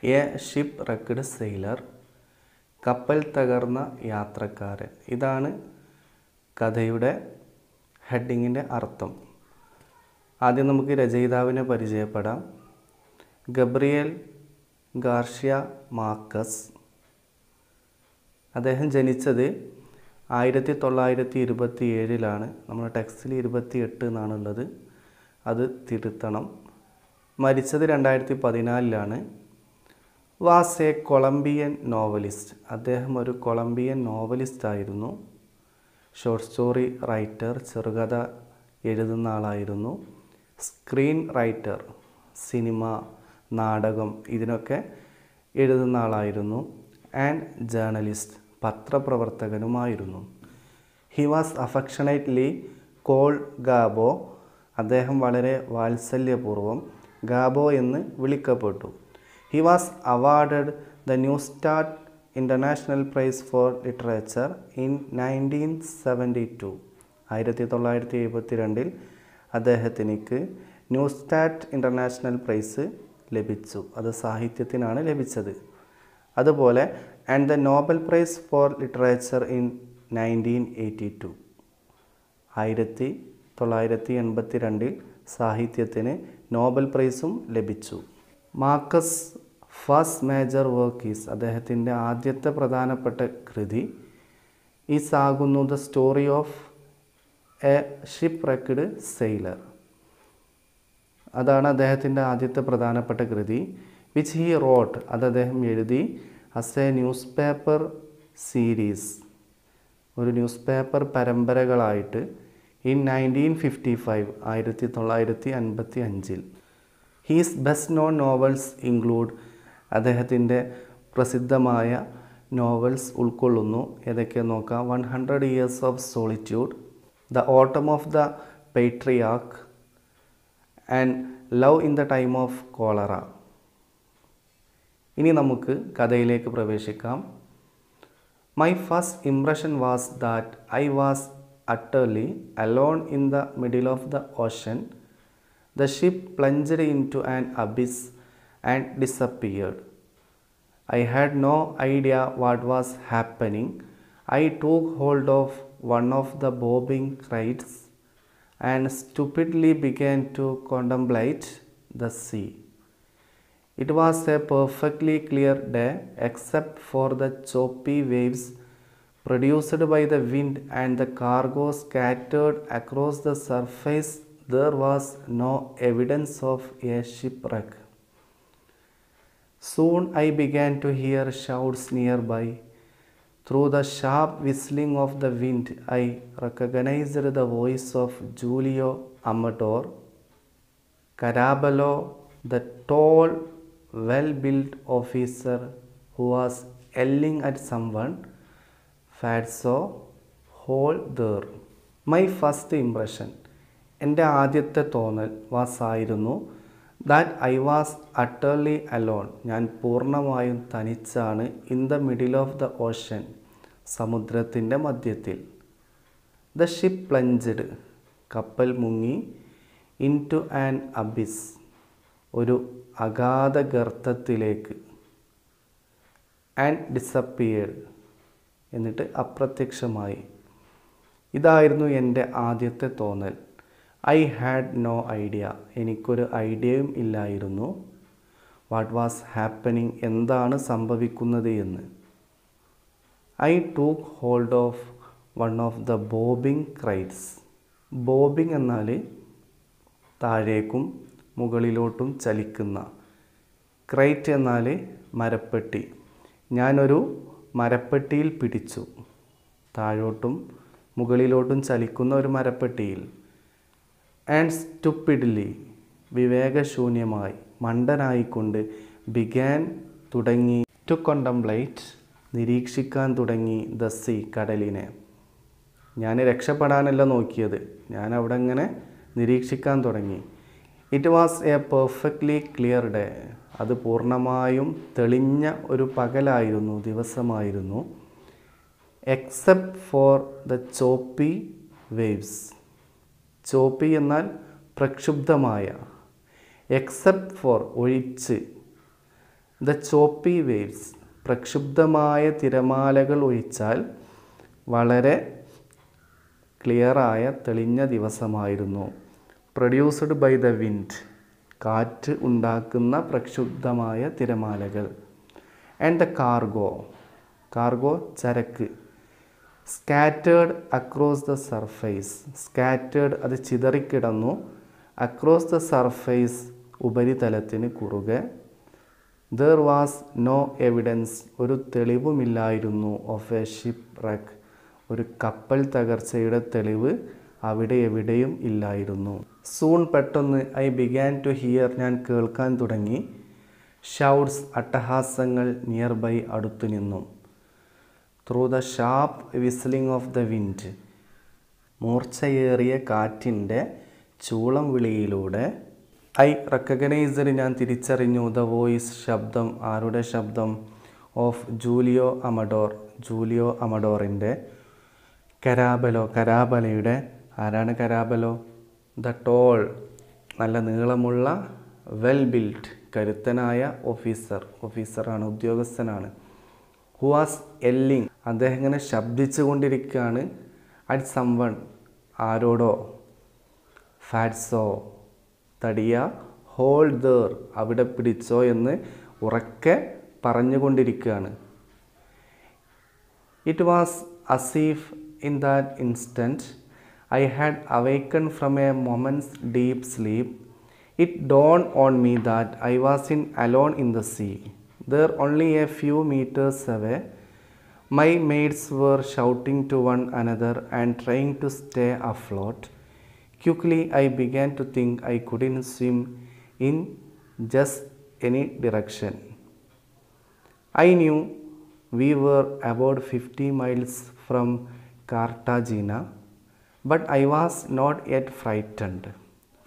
A shipwrecked sailor, കപ്പൽ തകർന്ന യാത്രക്കാരൻ. ഇതാണ് കഥയുടെ ഹെഡിങ്ങിൻ്റെ അർത്ഥം. ആദ്യം നമുക്ക് രചയിതാവിനെ പരിചയപ്പെടാം. Gabriel Garcia Marquez. അദ്ദേഹം ജനിച്ചത് 1927 നമ്മുടെ ടെക്സ്റ്റിൽ 28 എന്നാണുള്ളത്, അത് തിരുത്തണം. മരിച്ചത് 2014. Was A Colombian novelist. അദ്ദേഹം ഒരു കൊളംബിയൻ നോവലിസ്റ്റ് ആയിരുന്നു. ഷോർട്ട് സ്റ്റോറി റൈറ്റർ, ചെറുകഥ എഴുതുന്ന ആളായിരുന്നു. സ്ക്രീൻ റൈറ്റർ, സിനിമ, നാടകം ഇതിനൊക്കെ എഴുതുന്ന ആളായിരുന്നു. ആൻഡ് ജേർണലിസ്റ്റ്, പത്രപ്രവർത്തകനുമായിരുന്നു. He was affectionately called Gabo. അദ്ദേഹം വളരെ വാത്സല്യപൂർവ്വം ഗാബോ എന്ന് വിളിക്കപ്പെട്ടു. He was awarded the Neustadt International Prize for literature in 1972. 1972 അദ്ദേഹത്തിനിക്ക് ന്യൂസ്റ്റാറ്റ് ഇൻ്റർനാഷണൽ പ്രൈസ് ലഭിച്ചു. അത് സാഹിത്യത്തിനാണ് ലഭിച്ചത്. അതുപോലെ and the Nobel prize for literature in 1982. 1982 സാഹിത്യത്തിന് നോബൽ പ്രൈസും ലഭിച്ചു. Marquez first major work is, അദ്ദേഹത്തിൻ്റെ ആദ്യത്തെ പ്രധാനപ്പെട്ട കൃതി ഈസ് ആകുന്നു the story of a shipwrecked sailor. അതാണ് അദ്ദേഹത്തിൻ്റെ ആദ്യത്തെ പ്രധാനപ്പെട്ട കൃതി. വിച്ച് ഹി റോട്ട്, അത് അദ്ദേഹം എഴുതി as a newspaper series, ഒരു ന്യൂസ് പേപ്പർ പരമ്പരകളായിട്ട് in 1955, 1955. His best known novels include, അദ്ദേഹത്തിൻ്റെ പ്രസിദ്ധമായ നോവൽസ് ഉൾക്കൊള്ളുന്നു. ഏതൊക്കെ നോക്കാം. 100 Years of Solitude, The Autumn of the Patriarch and love in the time of cholera. ഇനി നമുക്ക് കഥയിലേക്ക് പ്രവേശിക്കാം. My first impression was that I was utterly alone in the middle of the ocean. The ship plunged into an abyss and disappeared. I had no idea what was happening. I took hold of one of the bobbing crates and stupidly began to contemplate the sea. It was a perfectly clear day except for the choppy waves produced by the wind and the cargo scattered across the surface. There was no evidence of a shipwreck. Soon I began to hear shouts nearby. Through the sharp whistling of the wind, I recognized the voice of Giulio Amador Caraballo, the tall, well-built officer who was yelling at someone. Fazio, hold there. My first impression, എൻ്റെ ആദ്യത്തെ തോന്നൽ ആയിരുന്നു that I was utterly alone, ഞാൻ പൂർണ്ണമായും തനിച്ചാണ്. In the middle of the ocean, സമുദ്രത്തിൻ്റെ മധ്യത്തിൽ. The ship പ്ലഞ്ച്ഡ്, കപ്പൽ മുങ്ങി. ഇൻ ടു ആൻ അബിസ്, ഒരു അഗാധ ഗർത്തത്തിലേക്ക്. ആൻഡ് ഡിസപ്പിയർഡ്, എന്നിട്ട് അപ്രത്യക്ഷമായി. ഇതായിരുന്നു എൻ്റെ ആദ്യത്തെ തോന്നൽ. ഐ ഹാഡ് നോ ഐഡിയ, എനിക്കൊരു ഐഡിയയും ഇല്ലായിരുന്നു. വാട്ട് വാസ് ഹാപ്പനിങ്, എന്താണ് സംഭവിക്കുന്നത് എന്ന്. I took hold of one of the bobbing crates. Bobbing എന്നാൽ താഴേക്കും മുകളിലോട്ടും ചലിക്കുന്ന, ക്രൈറ്റ് എന്നാൽ മരപ്പെട്ടി. ഞാനൊരു മരപ്പെട്ടിയിൽ പിടിച്ചു, താഴോട്ടും മുകളിലോട്ടും ചലിക്കുന്ന ഒരു മരപ്പെട്ടിയിൽ. ആൻഡ് സ്റ്റുപ്പിഡ്ലി, വിവേകശൂന്യമായി, മണ്ടനായിക്കൊണ്ട്. ബിഗാൻ, തുടങ്ങി. ടു കോണ്ടംപ്ലേറ്റ്, നിരീക്ഷിക്കാൻ തുടങ്ങി. ദ സീ, കടലിനെ. ഞാൻ രക്ഷപ്പെടാനല്ല നോക്കിയത്, ഞാൻ അവിടെ ഇങ്ങനെ നിരീക്ഷിക്കാൻ തുടങ്ങി. It was a perfectly clear day, അത് പൂർണ്ണമായും തെളിഞ്ഞ ഒരു പകലായിരുന്നു, ദിവസമായിരുന്നു. Except for the choppy waves. Choppy എന്നാൽ പ്രക്ഷുബ്ധമായ. എക്സെപ്റ്റ് ഫോർ, ഒഴിച്ച്. ദ ചോപ്പി വേവ്സ്, പ്രക്ഷുബ്ധമായ തിരമാലകൾ ഒഴിച്ചാൽ വളരെ ക്ലിയറായ തെളിഞ്ഞ ദിവസമായിരുന്നു. പ്രൊഡ്യൂസ്ഡ് ബൈ ദ വിൻഡ്, കാറ്റ് ഉണ്ടാക്കുന്ന പ്രക്ഷുബ്ധമായ തിരമാലകൾ. ആൻഡ് ദ കാർഗോ, കാർഗോ ചരക്ക്. Scattered across the surface, scattered അത് ചിതറിക്കിടന്നു. അക്രോസ് ദ സർഫേസ് ഉപരിതലത്തിന് കുറുകെ. ദർ വാസ് നോ എവിഡൻസ്, ഒരു തെളിവുമില്ലായിരുന്നു. ഓഫ് എ ഷിപ്പ് റെക്ക്, ഒരു കപ്പൽ തകർച്ചയുടെ തെളിവ് അവിടെ എവിടെയും ഇല്ലായിരുന്നു. സൂൺ, പെട്ടെന്ന്. ഐ ബിഗാൻ ടു ഹിയർ, ഞാൻ കേൾക്കാൻ തുടങ്ങി. ഷൗട്ട്സ്, അട്ടഹാസങ്ങൾ. നിയർ ബൈ, അടുത്തു നിന്നും. Through the sharp whistling of the wind, മൂർച്ചയേറിയ കാറ്റിൻ്റെ ചൂളം വിളിയിലൂടെ. ഐ റെക്കഗ്നൈസ്ഡ്, ഞാൻ തിരിച്ചറിഞ്ഞു. ദ വോയിസ്, ശബ്ദം. ആരുടെ ശബ്ദം? ഓഫ് ജൂലിയോ അമഡോർ, ജൂലിയോ അമഡോറിൻ്റെ. കരാബലോ, കരാബലയുടെ. ആരാണ് കരാബലോ? ദ ടോൾ, നല്ല നീളമുള്ള, വെൽ ബിൽറ്റ്, കരുത്തനായ ഓഫീസർ, ഓഫീസറാണ്, ഉദ്യോഗസ്ഥനാണ്. ഹു വാസ് യെല്ലിങ്, അദ്ദേഹം ഇങ്ങനെ ശബ്ദിച്ചു കൊണ്ടിരിക്കുകയാണ്. അറ്റ് സംവൺ, ആരോടോ. ഫാറ്റ്സോ, തടിയ. ഹോൾഡ് ദർ, അവിടെ പിടിച്ചോ എന്ന് ഉറക്കെ പറഞ്ഞുകൊണ്ടിരിക്കുകയാണ്. It was as if in that instant I had awakened from a moment's deep sleep. It dawned on me that I was alone in the sea. There, only a few meters away, my mates were shouting to one another and trying to stay afloat. Quickly, I began to think I couldn't swim in just any direction. I knew we were about 50 miles from Cartagena, but I was not yet frightened.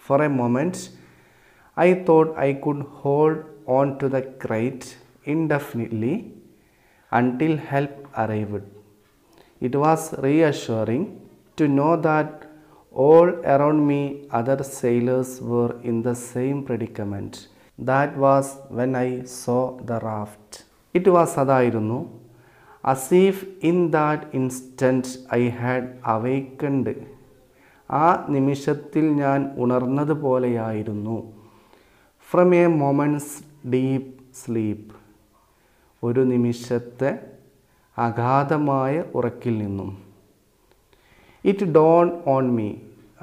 For a moment, I thought I could hold on to the crate indefinitely until help arrived. It was reassuring to know that all around me other sailors were in the same predicament. That was when I saw the raft. It was അതായിരുന്നു. As if in that instant I had awakened. ആ നിമിഷത്തിൽ ഞാൻ ഉണർന്നതുപോലെയായിരുന്നു. From a moment's deep sleep, ഒരു നിമിഷത്തെ അഗാധമായ ഉറക്കിൽ നിന്നും. ഇറ്റ് ഡോൺ ഓൺ മീ,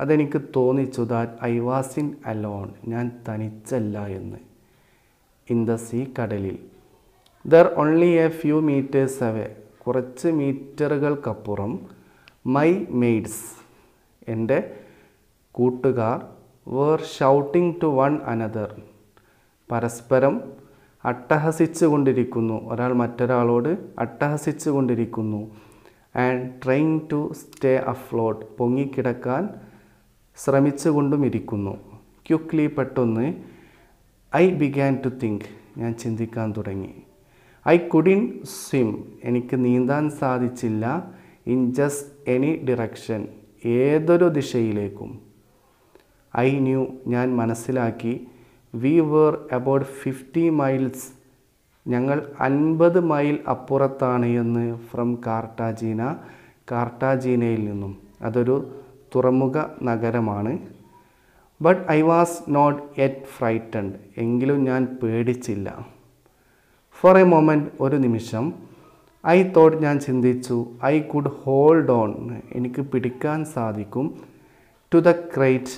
അതെനിക്ക് തോന്നിച്ചു. That I was in alone, ഞാൻ തനിച്ചല്ല എന്ന്. ഇൻ ദ സീ, കടലിൽ. There only a few metres away, കുറച്ച് മീറ്ററുകൾക്കപ്പുറം. മൈ മെയ്ഡ്സ്, എൻ്റെ കൂട്ടുകാർ. Were shouting to one another, പരസ്പരം അട്ടഹസിച്ചു കൊണ്ടിരിക്കുന്നു. ഒരാൾ മറ്റൊരാളോട് അട്ടഹസിച്ചു കൊണ്ടിരിക്കുന്നു. And trying to stay afloat, പൊങ്ങിക്കിടക്കാൻ ശ്രമിച്ചു കൊണ്ടും ഇരിക്കുന്നു. ക്വിക്ലി, പെട്ടെന്ന്. ഐ ബിഗാൻ ടു തിങ്ക്, ഞാൻ ചിന്തിക്കാൻ തുടങ്ങി. ഐ കുഡിൻ സ്വിം, എനിക്ക് നീന്താൻ സാധിച്ചില്ല. ഇൻ ജസ്റ്റ് എനി ഡിറക്ഷൻ, ഏതൊരു ദിശയിലേക്കും. ഐ ന്യൂ, ഞാൻ മനസ്സിലാക്കി. വി വേർ അബൌട്ട് 50 മൈൽസ്, ഞങ്ങൾ 50 മൈൽ അപ്പുറത്താണ് എന്ന്. ഫ്രം കാർട്ടാജീന, കാർട്ടാജീനയിൽ നിന്നും. അതൊരു തുറമുഖ നഗരമാണ്. But I was not yet frightened, എങ്കിലും ഞാൻ പേടിച്ചില്ല. ഫോർ എ മൊമെൻറ്റ്, ഒരു നിമിഷം. ഐ തോട്ട്, ഞാൻ ചിന്തിച്ചു. ഐ കുഡ് ഹോൾഡ് ഓൺ, എനിക്ക് പിടിക്കാൻ സാധിക്കും. ടു ദ ക്രൈറ്റ്,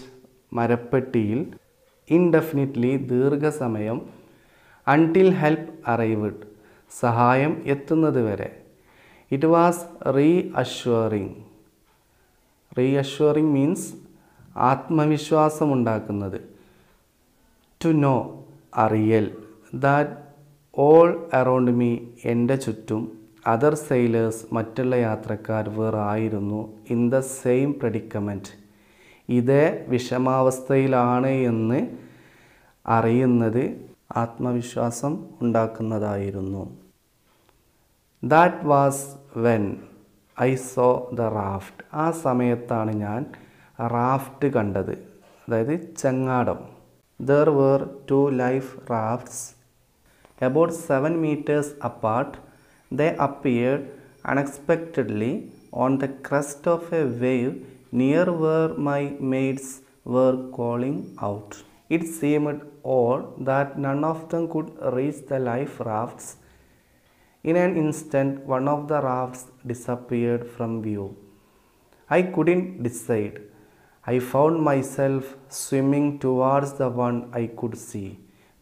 മരപ്പെട്ടിയിൽ. ഇൻഡെഫിനിറ്റ്ലി, ദീർഘസമയം. അൺടിൽ ഹെൽപ്പ് അറൈവ്ഡ്, സഹായം എത്തുന്നത് വരെ. It was reassuring. Reassuring means ആത്മവിശ്വാസമുണ്ടാക്കുന്നത്. ടു നോ, അറിയൽ. ദാറ്റ് ഓൾ അറൗണ്ട് മീ, എൻ്റെ ചുറ്റും. അതർ സെയിലേഴ്സ്, മറ്റുള്ള യാത്രക്കാർ. വേർ, ആയിരുന്നു. ഇൻ ദ സെയിം പ്രെഡിക്കമെൻറ്റ്, ഇതേ വിഷമാവസ്ഥയിലാണ് എന്ന് അറിയുന്നത് ആത്മവിശ്വാസം ഉണ്ടാക്കുന്നതായിരുന്നു. That was when I saw the raft, ആ സമയത്താണ് ഞാൻ റാഫ്റ്റ് കണ്ടത്, അതായത് ചങ്ങാടം. There were 2 life rafts About 7 meters apart, they appeared unexpectedly on the crest of a wave near where my mates were calling out. It seemed odd that none of them could reach the life rafts. In an instant, one of the rafts disappeared from view. I couldn't decide. I found myself swimming towards the one I could see,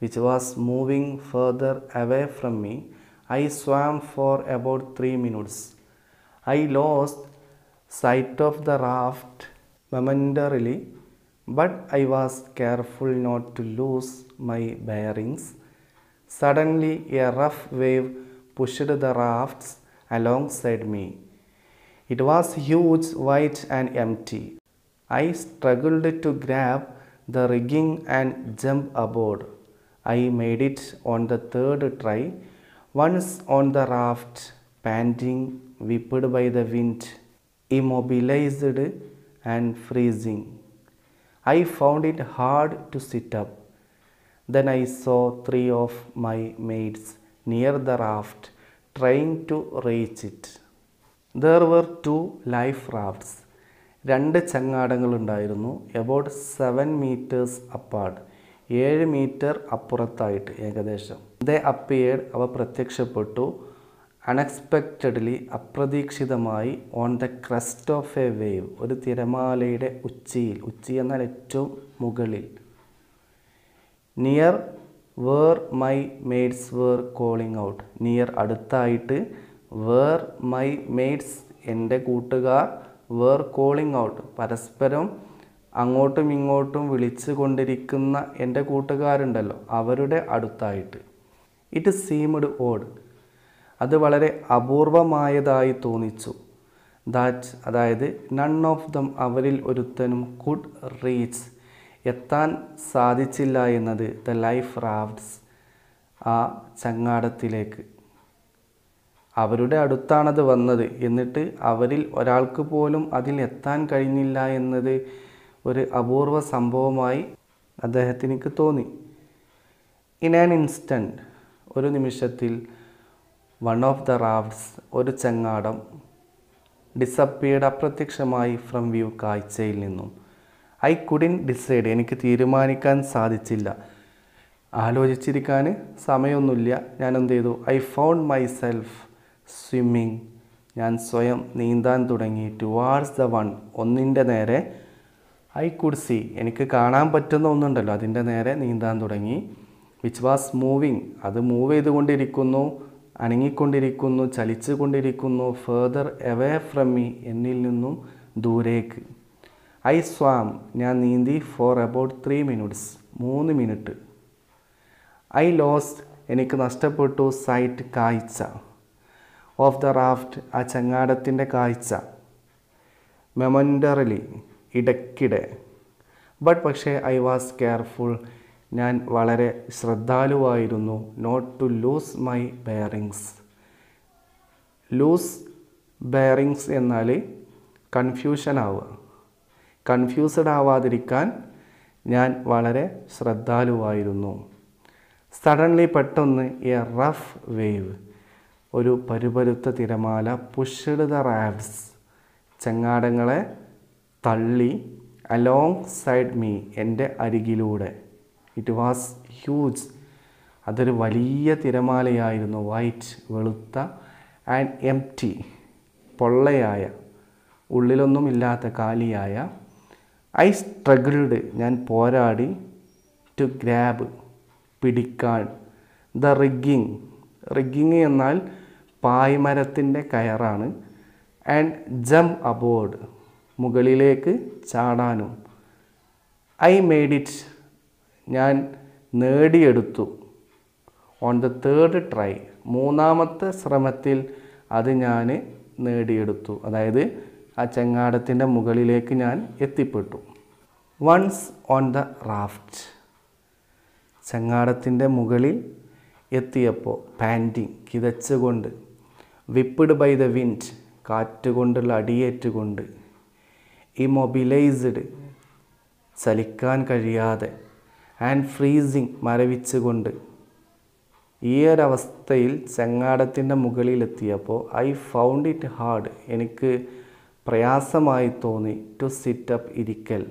which was moving further away from me. I swam for about 3 minutes. I lost sight of the raft momentarily, but I was careful not to lose my bearings. Suddenly, a rough wave pushed the rafts alongside me. It was huge, white, and empty. I struggled to grab the rigging and jump aboard. I made it on the third try. Once on the raft, panting, whipped by the wind, immobilized and freezing, I found it hard to sit up. Then I saw 3 of my mates near the raft, trying to reach it. There were 2 life rafts. 2 ചങ്ങാടങ്ങളുണ്ടായിരുന്നു. About 7 meters apart. 7 metre അപ്പുറത്തായിട്ട് ഏകദേശം. They appeared, അവ പ്രത്യക്ഷപ്പെട്ടു. Unexpectedly, അപ്രതീക്ഷിതമായി, on the crest of a wave, ഒരു തിരമാലയുടെ ഉച്ചിയിൽ. ഉച്ചി എന്നാൽ ഏറ്റവും മുകളിൽ. Near where my mates were calling out. Near അടുത്തായിട്ട്, where my mates എൻ്റെ കൂട്ടുകാർ were calling out, പരസ്പരം അങ്ങോട്ടും ഇങ്ങോട്ടും വിളിച്ചു കൊണ്ടിരിക്കുന്ന എൻ്റെ കൂട്ടുകാരുണ്ടല്ലോ, അവരുടെ അടുത്തായിട്ട്. ഇറ്റ് സീംഡ് ഓഡ്, അത് വളരെ അപൂർവമായതായി തോന്നിച്ചു. ദാറ്റ്, അതായത് നൺ ഓഫ് ദം, അവരിൽ ഒരുത്തനും, കുഡ് റീച്ച്, എത്താൻ സാധിച്ചില്ല എന്നത്, ദ ലൈഫ് റാഫ്റ്റ്സ്, ആ ചങ്ങാടത്തിലേക്ക്. അവരുടെ അടുത്താണത് വന്നത്, എന്നിട്ട് അവരിൽ ഒരാൾക്ക് പോലും അതിൽ എത്താൻ കഴിഞ്ഞില്ല എന്നത് ഒരു അപൂർവ സംഭവമായി അദ്ദേഹത്തിനിക്ക് തോന്നി. ഇൻ ആൻ ഇൻസ്റ്റൻറ്റ്, ഒരു നിമിഷത്തിൽ, വൺ ഓഫ് ദ റാഫ്റ്റ്സ്, ഒരു ചങ്ങാടം, ഡിസപ്പിയർഡ്, അപ്രത്യക്ഷമായി, ഫ്രം വ്യൂ, കാഴ്ചയിൽ നിന്നും. ഐ കുഡിൻ ഡിസൈഡ്, എനിക്ക് തീരുമാനിക്കാൻ സാധിച്ചില്ല. ആലോചിച്ചിരിക്കാൻ സമയമൊന്നുമില്ല. ഞാൻ എന്ത് ചെയ്തു? I found my self swimming, ഞാൻ സ്വയം നീന്താൻ തുടങ്ങി. ടുവാർഡ്സ് ദ വൺ, ഒന്നിൻ്റെ നേരെ. ഐ കുഡ് സീ, എനിക്ക് കാണാൻ പറ്റുന്ന ഒന്നുണ്ടല്ലോ, അതിൻ്റെ നേരെ നീന്താൻ തുടങ്ങി. വിച്ച് വാസ് മൂവിങ്, അത് മൂവ് ചെയ്തുകൊണ്ടിരിക്കുന്നു, അനങ്ങിക്കൊണ്ടിരിക്കുന്നു, ചലിച്ചു കൊണ്ടിരിക്കുന്നു. ഫേർദർ എവേ ഫ്രം മീ, എന്നിൽ നിന്നും ദൂരേക്ക്. ഐ സ്വാം, ഞാൻ നീന്തി. For about 3 minutes, 3 minute. I lost, എനിക്ക് നഷ്ടപ്പെട്ടു. സൈറ്റ്, കാഴ്ച. ഓഫ് ദ റാഫ്റ്റ്, ആ ചങ്ങാടത്തിൻ്റെ കാഴ്ച. മെമൻ്ററിലി, ഇടയ്ക്കിടെ. ബട്ട് പക്ഷേ ഐ വാസ് കെയർഫുൾ, ഞാൻ വളരെ ശ്രദ്ധാലുവായിരുന്നു. Not to lose my bearings. Lose bearings എന്നാൽ കൺഫ്യൂഷൻ ആവുക. കൺഫ്യൂസ്ഡ് ആവാതിരിക്കാൻ ഞാൻ വളരെ ശ്രദ്ധാലുവായിരുന്നു. സഡൻലി, പെട്ടെന്ന്, എ റഫ് വേവ്, ഒരു പരുപരുത്ത തിരമാല, പുഷ്ഡ് ദ റാഫ്റ്റ്സ്, ചങ്ങാടങ്ങളെ തള്ളി, അലോങ് സൈഡ് മീ, എൻ്റെ അരികിലൂടെ. ഇറ്റ് വാസ് ഹ്യൂജ്, അതൊരു വലിയ തിരമാലയായിരുന്നു. വൈറ്റ്, വെളുത്ത, ആൻഡ് എംപ്റ്റി, പൊള്ളയായ, ഉള്ളിലൊന്നുമില്ലാത്ത, കാലിയായ. ഐ സ്ട്രഗിൾഡ്, ഞാൻ പോരാടി. ടു ഗ്രാബ്, പിടിക്കാൻ. ദ റിഗ്ഗിങ്, റിഗ്ഗിങ് എന്നാൽ പായ്മരത്തിൻ്റെ കയറാണ്. ആൻഡ് ജംപ് അബോർഡ്, മുകളിലേക്ക് ചാടാനും. ഐ മെയ്ഡ് ഇറ്റ്, ഞാൻ നേടിയെടുത്തു. ഓൺ ദ തേർഡ് ട്രൈ, 3ാമത്തെ ശ്രമത്തിൽ അത് ഞാൻ നേടിയെടുത്തു. അതായത് ആ ചങ്ങാടത്തിൻ്റെ മുകളിലേക്ക് ഞാൻ എത്തിപ്പെട്ടു. വൺസ് ഓൺ ദ റാഫ്റ്റ്, ചങ്ങാടത്തിൻ്റെ മുകളിൽ എത്തിയപ്പോൾ, പാൻറ്റിങ്, കിതച്ചുകൊണ്ട്. വിപ്പിഡ് ബൈ ദ വിൻഡ്, കാറ്റുകൊണ്ടുള്ള അടിയേറ്റുകൊണ്ട്. ഇമൊബിലൈസ്ഡ്, ചലിക്കാൻ കഴിയാതെ. And freezing, മരവിച്ചുകൊണ്ട്. ഈ ഒരവസ്ഥയിൽ ചങ്ങാടത്തിൻ്റെ മുകളിലെത്തിയപ്പോൾ ഐ ഫൗണ്ട് ഇറ്റ് ഹാർഡ്, എനിക്ക് പ്രയാസമായി തോന്നി, ടു സിറ്റ് അപ്പ്, ഇരിക്കൽ.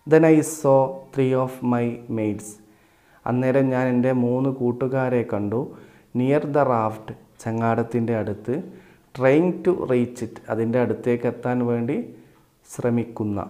Then I saw 3 of my mates, അന്നേരം ഞാൻ എൻ്റെ 3 കൂട്ടുകാരെ കണ്ടു. നിയർ ദ റാഫ്റ്റ്, ചങ്ങാടത്തിൻ്റെ അടുത്ത്. ട്രൈങ് ടു റീച്ച് ഇറ്റ്, അതിൻ്റെ അടുത്തേക്ക് എത്താൻ വേണ്ടി ശ്രമിക്കുന്ന.